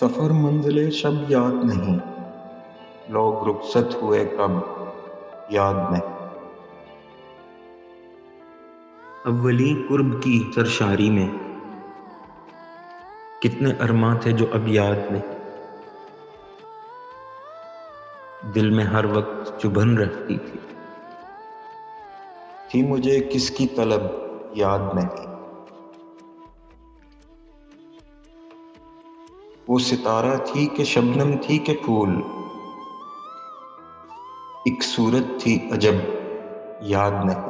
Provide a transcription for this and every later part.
سفر منزل شب یاد نہیں، لوگ رخصت ہوئے کب یاد نہیں۔ اولی قرب کی سرشاری میں کتنے ارماں تھے جو اب یاد نہیں، دل میں ہر وقت چبھن رہتی تھی مجھے کس کی طلب یاد نہیں، وہ ستارہ تھی کہ شبنم تھی کہ پھول، ایک صورت تھی عجب یاد نہیں۔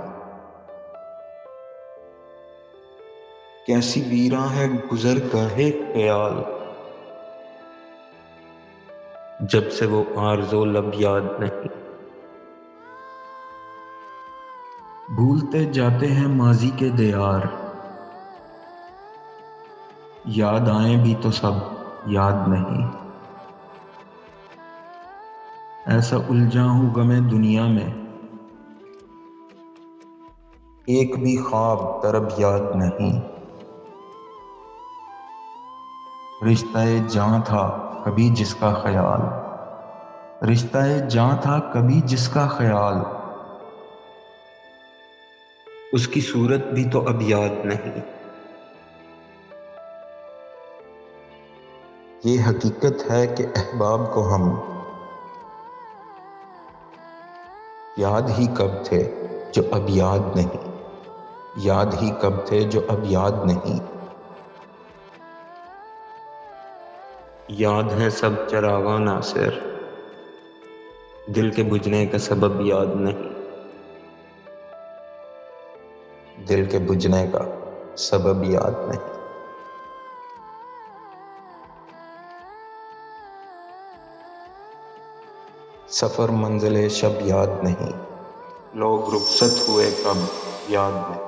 کیسی ویراں ہے گزر گاہے خیال، جب سے وہ آرزو لب یاد نہیں۔ بھولتے جاتے ہیں ماضی کے دیار، یاد آئیں بھی تو سب یاد نہیں۔ ایسا الجھا ہوں غم دنیا میں، ایک بھی خواب طرب یاد نہیں۔ رشتہ جاں تھا کبھی جس کا خیال، رشتہ جاں تھا کبھی جس کا خیال، اس کی صورت بھی تو اب یاد نہیں۔ یہ حقیقت ہے کہ احباب کو ہم یاد ہی کب تھے جو اب یاد نہیں، یاد ہی کب تھے جو اب یاد نہیں۔ یاد ہے سب چراغاں ناصر، دل کے بجھنے کا سبب یاد نہیں۔ دل کے بجھنے کا سبب یاد نہیں۔ سفر منزل شب یاد نہیں، لوگ رخصت ہوئے کب یاد نہیں۔